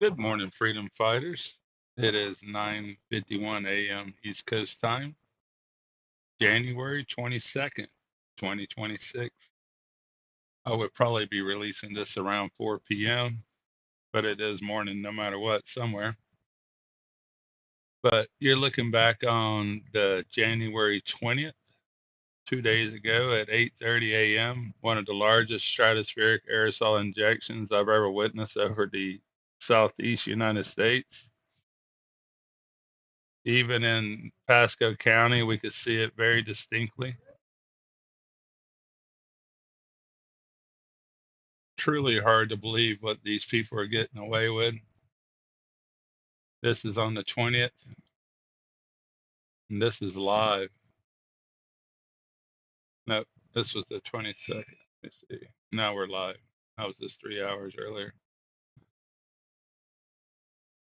Good morning, freedom fighters. It is 9:51 a.m. East Coast time, January 22nd, 2026. I would probably be releasing this around 4 p.m., but it is morning no matter what somewhere. But you're looking back on the January 20th, 2 days ago at 8:30 a.m., one of the largest stratospheric aerosol injections I've ever witnessed over the southeast United States. Even in Pasco County, we could see it very distinctly. Truly hard to believe what these people are getting away with. This is on the 20th, and this is live. No, this was the 22nd. Let me see. Now we're live. That was just 3 hours earlier.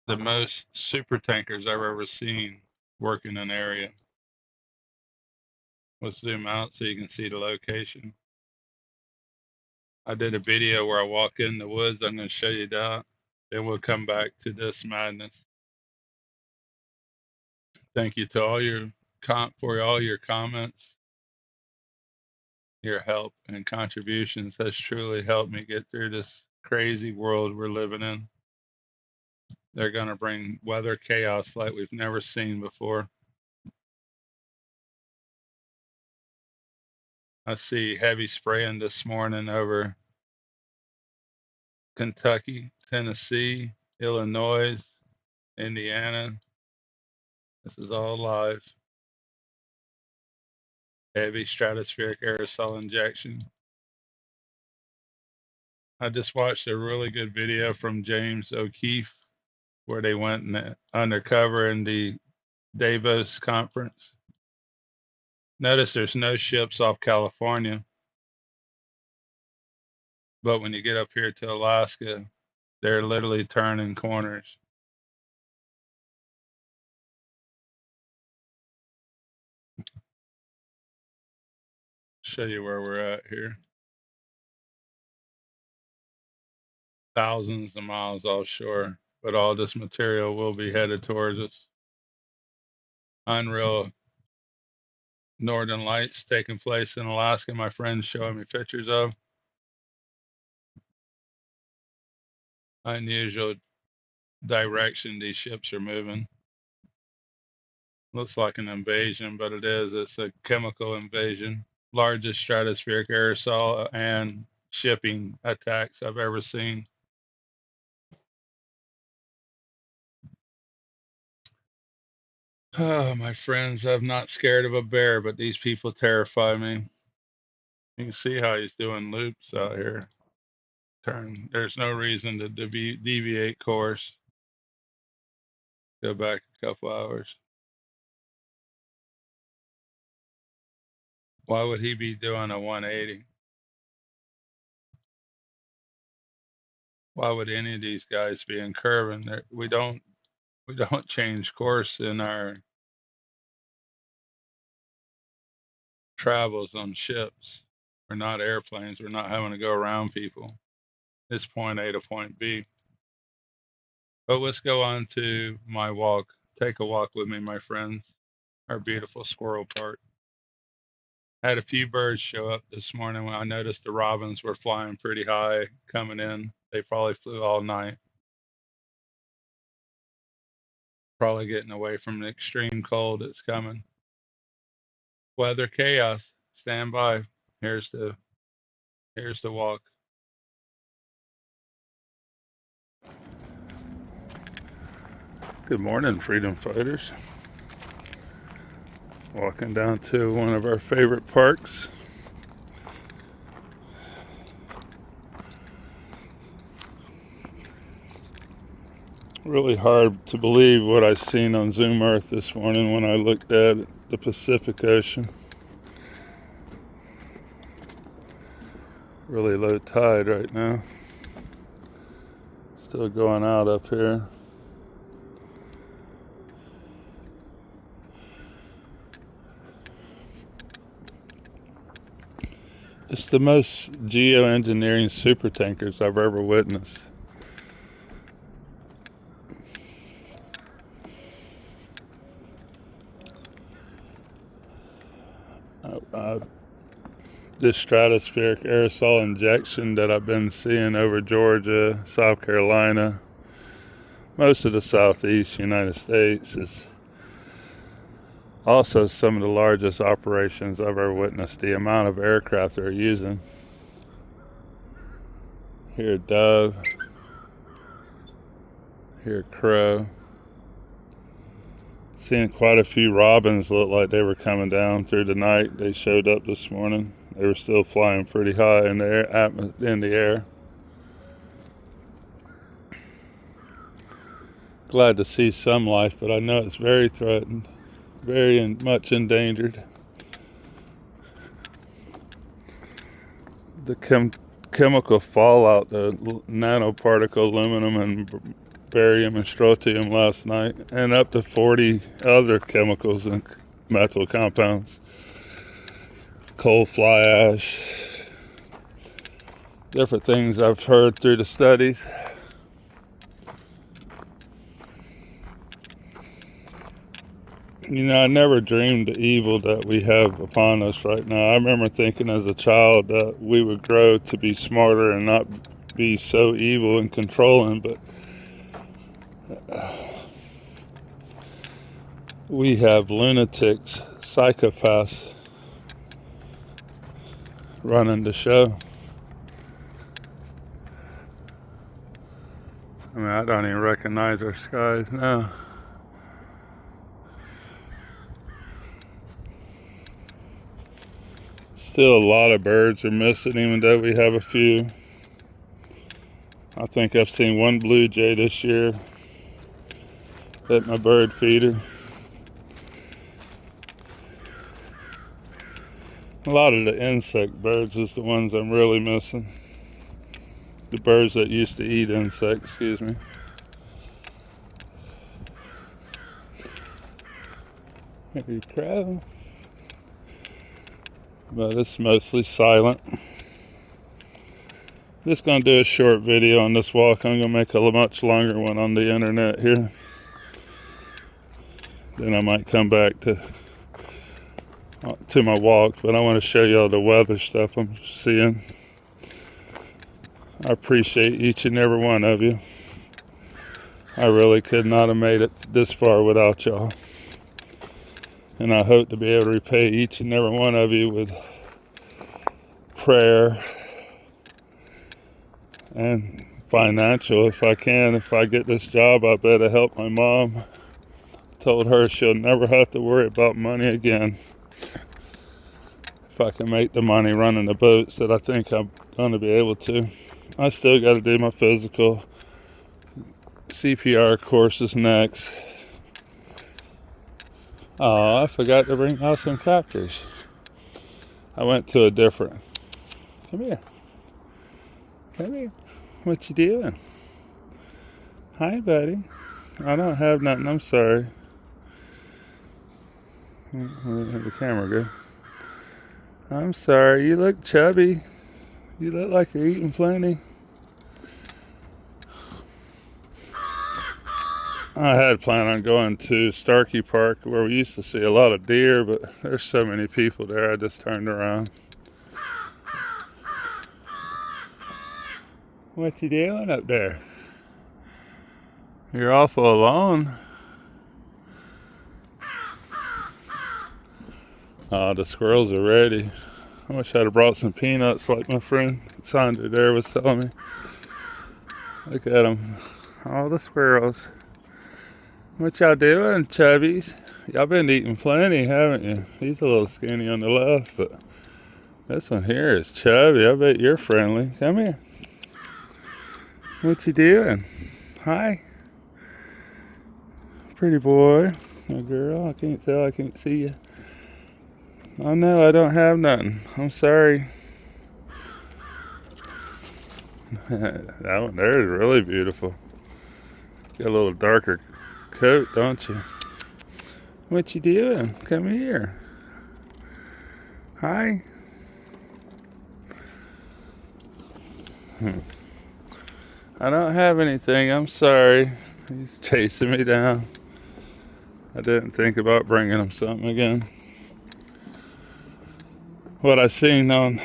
The most super tankers I've ever seen work in an area. Let's zoom out so you can see the location. I did a video where I walk in the woods. I'm going to show you that. Then we'll come back to this madness. Thank you to for all your comments. Your help and contributions has truly helped me get through this crazy world we're living in. They're going to bring weather chaos like we've never seen before. I see heavy spraying this morning over Kentucky, Tennessee, Illinois, Indiana. This is all live. Heavy stratospheric aerosol injection. I just watched a really good video from James O'Keefe where they went undercover in the Davos conference. Notice there's no ships off California, but when you get up here to Alaska, they're literally turning corners. Show you where we're at here. Thousands of miles offshore, but all this material will be headed towards us. Unreal northern lights taking place in Alaska. My friend's showing me pictures of. Unusual direction these ships are moving. Looks like an invasion, but it is. It's a chemical invasion. Largest stratospheric aerosol and shipping attacks I've ever seen. Oh, my friends, I'm not scared of a bear, but these people terrify me. You can see how he's doing loops out here. There's no reason to deviate course. Go back a couple hours. Why would he be doing a 180? Why would any of these guys be in curving? We don't change course in our travels on ships. We're not airplanes. We're not having to go around people. It's point A to point B. But let's go on to my walk. Take a walk with me, my friends. Our beautiful squirrel park. I had a few birds show up this morning when I noticed the robins were flying pretty high coming in. They probably flew all night. Probably getting away from the extreme cold that's coming. Weather chaos. Stand by. Here's the walk. Good morning, freedom fighters. Walking down to one of our favorite parks. Really hard to believe what I seen on Zoom Earth this morning when I looked at the Pacific Ocean. Really low tide right now. Still going out up here. It's the most geoengineering supertankers I've ever witnessed. this stratospheric aerosol injection that I've been seeing over Georgia, South Carolina, most of the southeast United States, is also some of the largest operations I've ever witnessed. The amount of aircraft they're using. Here a dove, here a crow. Seeing quite a few robins look like they were coming down through the night. They showed up this morning. They were still flying pretty high in the air. Glad to see some life, but I know it's very threatened, very much endangered. The chemical fallout, the nanoparticle aluminum and barium and strontium last night, and up to 40 other chemicals and metal compounds, coal fly ash, different things I've heard through the studies. You know, I never dreamed the evil that we have upon us right now. I remember thinking as a child that we would grow to be smarter and not be so evil and controlling, but we have lunatics, psychopaths running the show. I mean, I don't even recognize our skies now. Still a lot of birds are missing, even though we have a few. I think I've seen one blue jay this year at my bird feeder. A lot of the insect birds is the ones I'm really missing. The birds that used to eat insects, excuse me. Maybe a crow. But it's mostly silent. Just gonna do a short video on this walk. I'm gonna make a much longer one on the internet here. Then I might come back to my walk, but I want to show y'all the weather stuff I'm seeing. I appreciate each and every one of you. I really could not have made it this far without y'all. And I hope to be able to repay each and every one of you with prayer and financial if I can. If I get this job, I better help my mom. Told her she'll never have to worry about money again. If I can make the money running the boats that I think I'm going to be able to. I still got to do my physical. CPR course is next. Oh, I forgot to bring out some crackers. I went to a different. Come here. Come here. What you doing? Hi, buddy. I don't have nothing. I'm sorry. Where'd the camera go? I'm sorry. You look chubby. You look like you're eating plenty. I had planned on going to Starkey Park where we used to see a lot of deer, but there's so many people there I just turned around. What you doing up there? You're awful alone. Oh, the squirrels are ready. I wish I'd have brought some peanuts like my friend Sandra there was telling me. Look at them. All the squirrels. What y'all doing, chubbies? Y'all been eating plenty, haven't you? He's a little skinny on the left, but this one here is chubby. I bet you're friendly. Come here. What you doing? Hi. Pretty boy. Oh, girl, I can't tell. I can't see you. Oh, no, I don't have nothing. I'm sorry. That one there is really beautiful. Got a little darker coat, don't you? What you doing? Come here. Hi. I don't have anything. I'm sorry. He's chasing me down. I didn't think about bringing him something again. what I seen on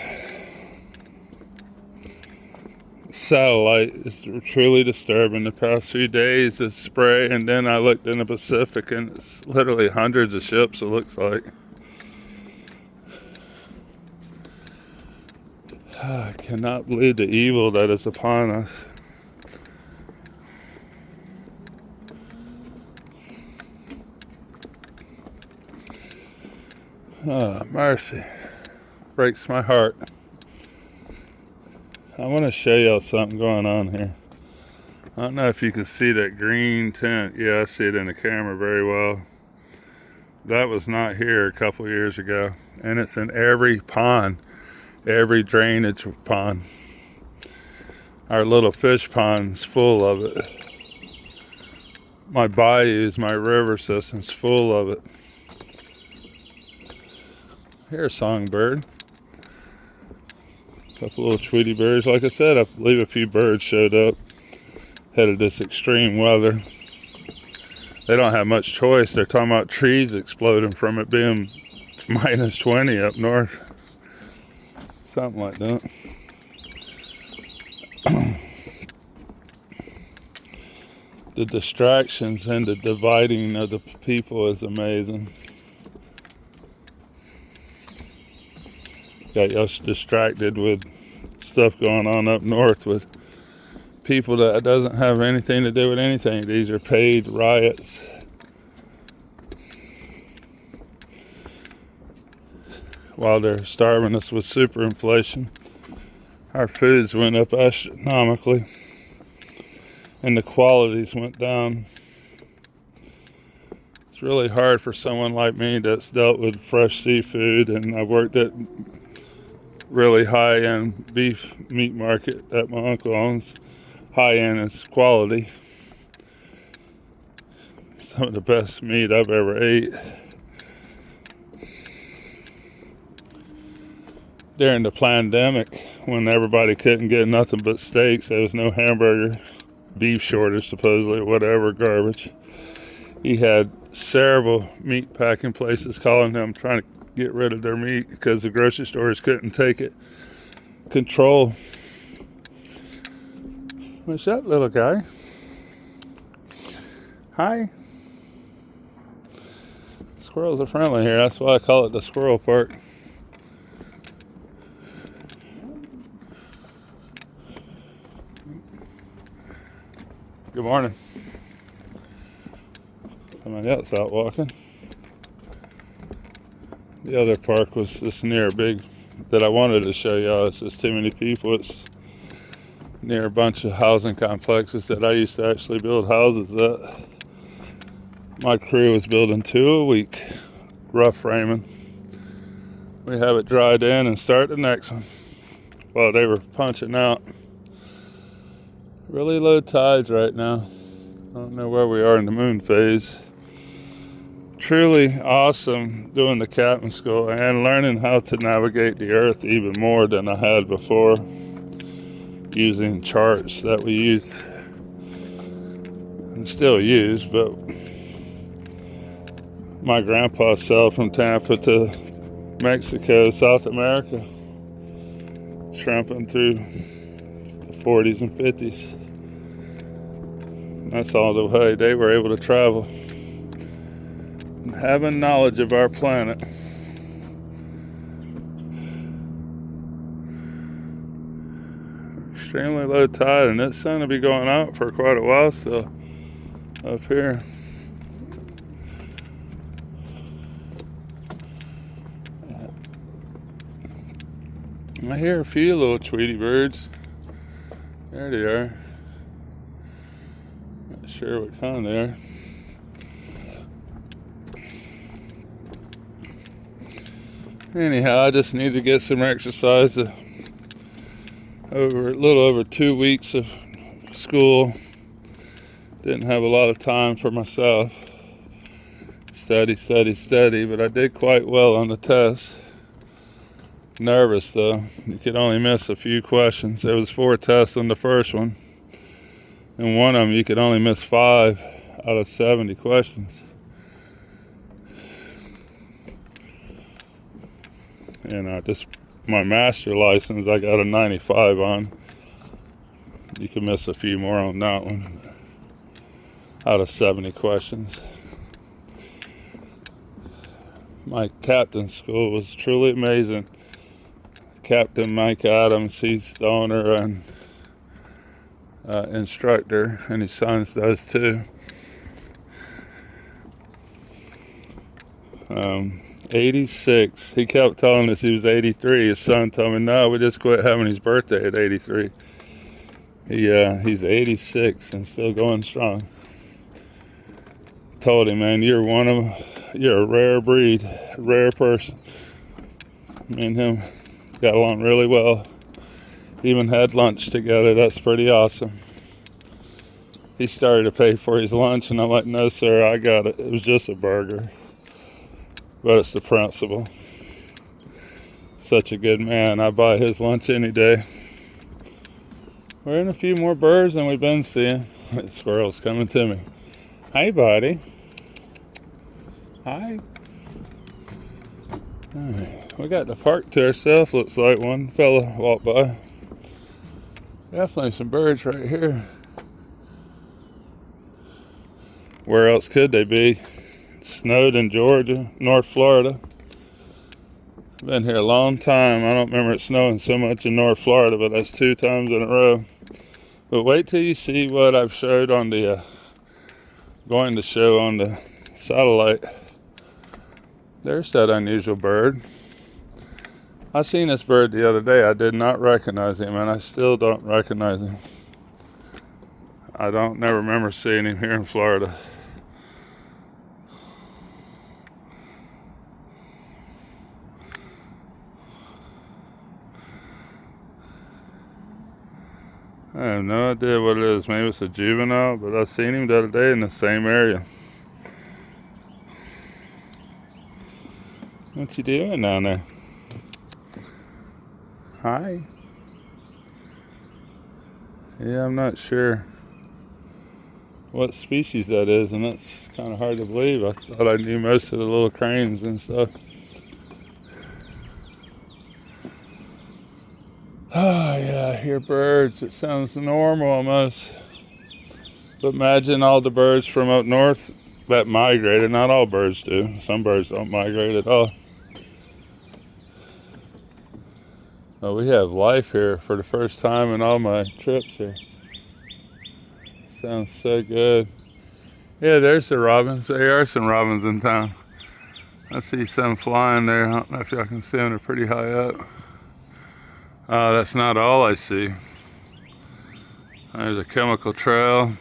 satellite is truly disturbing. The past few days, the spray, and then I looked in the Pacific, and it's literally hundreds of ships, it looks like. I cannot believe the evil that is upon us. Oh, mercy. Breaks my heart. I want to show y'all something going on here. I don't know if you can see that green tint. Yeah, I see it in the camera very well. That was not here a couple years ago. And it's in every pond, every drainage pond. Our little fish pond's full of it. My bayous, my river system's full of it. Here's a songbird. A couple little Tweety birds. Like I said, I believe a few birds showed up ahead of this extreme weather. They don't have much choice. They're talking about trees exploding from it being minus 20 up north. Something like that. The distractions and the dividing of the people is amazing. Got us distracted with stuff going on up north with people that doesn't have anything to do with anything. These are paid riots. While they're starving us with superinflation, our foods went up astronomically and the qualities went down. It's really hard for someone like me that's dealt with fresh seafood, and I've worked at really high-end beef meat market that my uncle owns. High-end is quality. Some of the best meat I've ever ate. During the pandemic, when everybody couldn't get nothing but steaks, there was no hamburger, beef shortage supposedly, whatever garbage. He had several meat packing places calling him, trying to get rid of their meat because the grocery stores couldn't take it. Control. What's that, little guy? Hi. Squirrels are friendly here. That's why I call it the squirrel park. Good morning. Somebody else out walking. The other park was this near big that I wanted to show y'all. It's just too many people. It's near a bunch of housing complexes that I used to actually build houses at. My crew was building 2 a week, rough framing. We have it dried in and start the next one while they were punching out. Really low tides right now. I don't know where we are in the moon phase. Truly awesome doing the captain school and learning how to navigate the earth even more than I had before, using charts that we use and still use, but my grandpa sailed from Tampa to Mexico, South America, shrimping through the 40s and 50s. That's all the way they were able to travel. And having knowledge of our planet. Extremely low tide, and it's going to be going out for quite a while still up here. I hear a few little Tweety birds. There they are. Not sure what kind they are. Anyhow, I just need to get some exercise. Over a little over 2 weeks of school. Didn't have a lot of time for myself. Study, but I did quite well on the test. Nervous though. You could only miss a few questions. There was 4 tests on the first one, and one of them you could only miss 5 out of 70 questions. And just my master license, I got a 95 on. You can miss a few more on that one. Out of 70 questions. My captain school was truly amazing. Captain Mike Adams, he's the owner and instructor, and his sons does too. 86. He kept telling us he was 83. His son told me, no, we just quit having his birthday at 83. He's 86 and still going strong. Told him, man, you're a rare breed, rare person. Me and him got along really well. Even had lunch together. That's pretty awesome. He started to pay for his lunch, and I'm like, no, sir, I got it. It was just a burger. But it's the principle. Such a good man. I buy his lunch any day. We're in a few more birds than we've been seeing. That squirrel's coming to me. Hi, buddy. Hi. Alright, we got the park to ourselves. Looks like one fella walked by. Definitely some birds right here. Where else could they be? It snowed in Georgia, North Florida. Been here a long time. I don't remember it snowing so much in North Florida, but that's 2 times in a row. But wait till you see what I've showed on the going to show on the satellite. There's that unusual bird. I seen this bird the other day. I did not recognize him, and I still don't recognize him. I don't never remember seeing him here in Florida. I have no idea what it is. Maybe it's a juvenile, but I seen him the other day in the same area. What you doing down there? Hi. Yeah, I'm not sure what species that is, and that's kind of hard to believe. I thought I knew most of the little cranes and stuff. Oh yeah, I hear birds. It sounds normal almost. But imagine all the birds from up north that migrated. Not all birds do. Some birds don't migrate at all. Well, we have life here for the first time in all my trips here. Sounds so good. Yeah, there's the robins. There are some robins in town. I see some flying there. I don't know if y'all can see them. They're pretty high up. That's not all I see. There's a chemical trail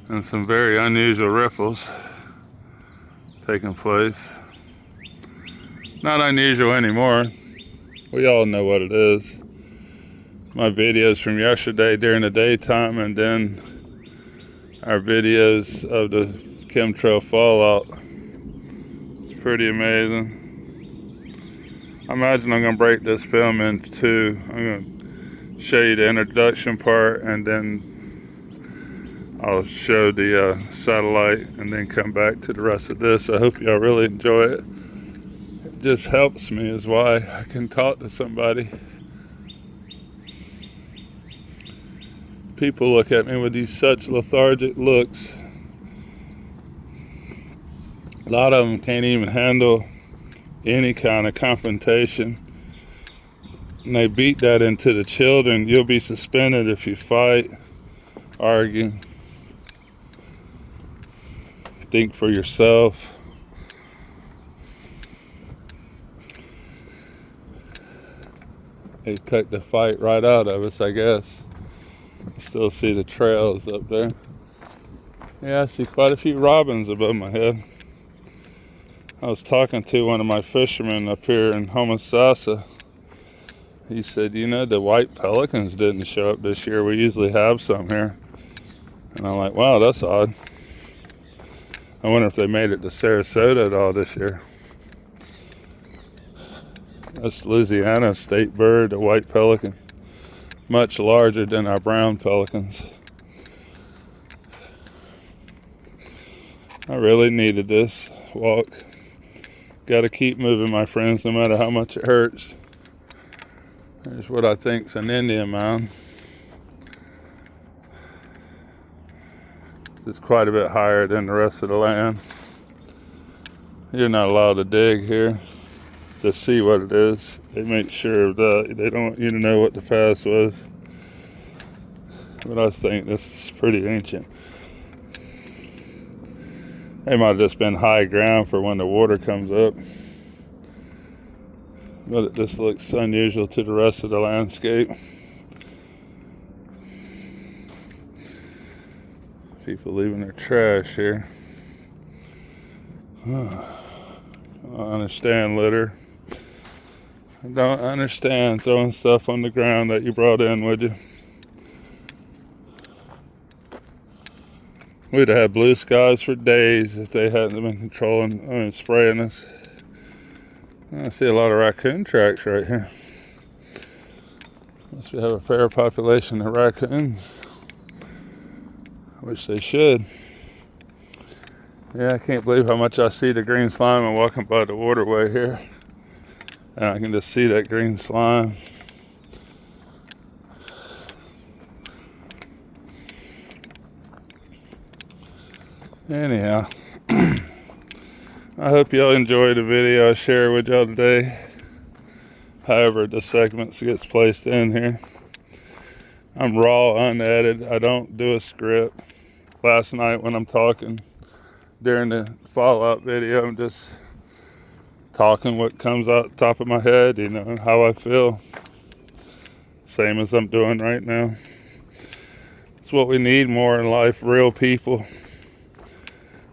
and some very unusual ripples taking place. Not unusual anymore. We all know what it is. My videos from yesterday during the daytime, and then our videos of the chemtrail fallout. It's pretty amazing. I imagine I'm going to break this film into 2. I'm going to show you the introduction part, and then I'll show the satellite, and then come back to the rest of this. I hope y'all really enjoy it. It just helps me, is why I can talk to somebody. People look at me with these such lethargic looks. A lot of them can't even handle any kind of confrontation, and they beat that into the children. You'll be suspended if you fight, argue. Think for yourself. They took the fight right out of us, I guess. You still see the trails up there. Yeah, I see quite a few robins above my head. I was talking to one of my fishermen up here in Homosassa. He said, you know, the white pelicans didn't show up this year. We usually have some here. And I'm like, wow, that's odd. I wonder if they made it to Sarasota at all this year. That's Louisiana state bird, a white pelican. Much larger than our brown pelicans. I really needed this walk. Gotta keep moving, my friends, no matter how much it hurts. Here's what I think's an Indian mound. It's quite a bit higher than the rest of the land. You're not allowed to dig here to see what it is. They make sure that they don't want you to know what the past was. But I think this is pretty ancient. They might have just been high ground for when the water comes up. But it just looks unusual to the rest of the landscape. People leaving their trash here. I don't understand litter. I don't understand throwing stuff on the ground that you brought in, would you? We'd have had blue skies for days if they hadn't been spraying us. I see a lot of raccoon tracks right here. Unless we have a fair population of raccoons, which they should. Yeah, I can't believe how much I see the green slime. I'm walking by the waterway here, and I can just see that green slime. Anyhow, I hope y'all enjoyed the video I shared with y'all today. However the segments gets placed in here. I'm raw, unedited. I don't do a script. Last night when I'm talking during the fallout video, I'm just talking what comes out the top of my head, you know, how I feel. Same as I'm doing right now. It's what we need more in life, real people.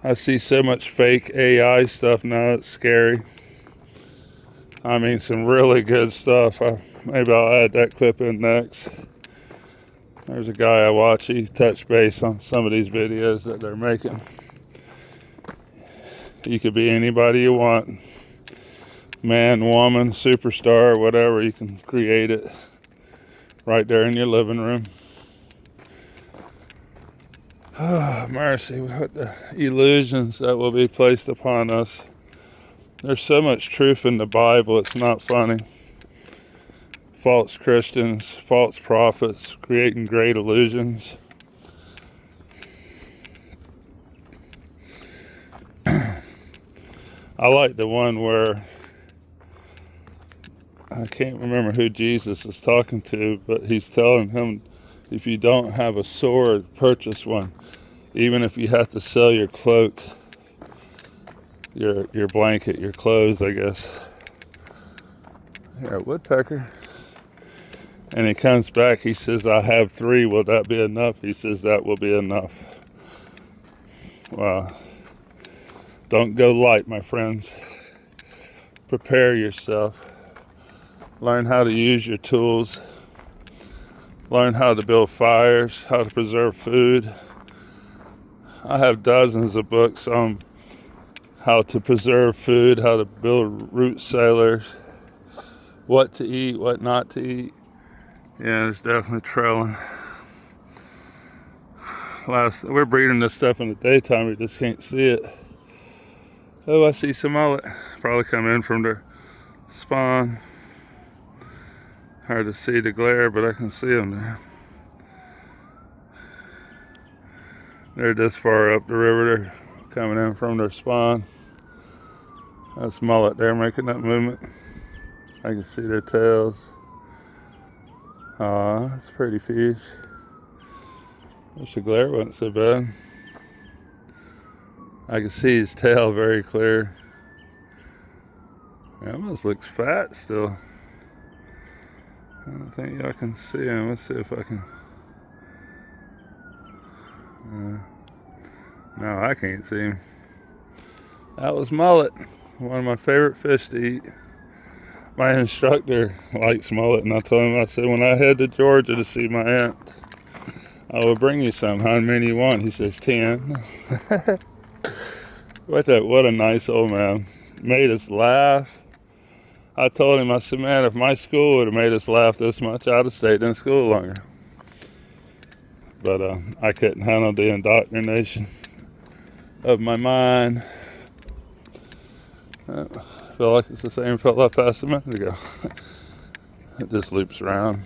I see so much fake AI stuff now, it's scary. I mean, some really good stuff. Maybe I'll add that clip in next. There's a guy I watch, he touched base on some of these videos that they're making. You could be anybody you want. Man, woman, superstar, whatever, you can create it right there in your living room. Oh, mercy, what the illusions that will be placed upon us. There's so much truth in the Bible, it's not funny. False Christians, false prophets, creating great illusions. I like the one where, I can't remember who Jesus is talking to, but he's telling him, if you don't have a sword, purchase one. Even if you have to sell your cloak, your blanket, your clothes, I guess. Here, a woodpecker. And he comes back, he says, I have 3, will that be enough? He says, that will be enough. Wow. Don't go light, my friends. Prepare yourself. Learn how to use your tools. Learn how to build fires, how to preserve food. I have dozens of books on how to preserve food, how to build root cellars, what to eat, what not to eat. Yeah, there's definitely trailing. We're breeding this stuff in the daytime, we just can't see it. Oh, I see some mullet. Probably come in from their spawn. Hard to see the glare, but I can see them there. They're this far up the river, they're coming in from their spawn. That's mullet there making that movement. I can see their tails. Aw, that's a pretty fish. Wish the glare wasn't so bad. I can see his tail very clear. He almost looks fat still. I don't think y'all can see him. Let's see if I can. No, I can't see him. That was mullet. One of my favorite fish to eat. My instructor likes mullet, and I told him, I said, when I head to Georgia to see my aunt, I will bring you some. How many you want? He says 10. What a nice old man. Made us laugh. I told him, I said, man, if my school would have made us laugh this much, I'd have stayed in school longer. But I couldn't handle the indoctrination of my mind. I feel like it's the same fella I passed a minute ago. It just loops around.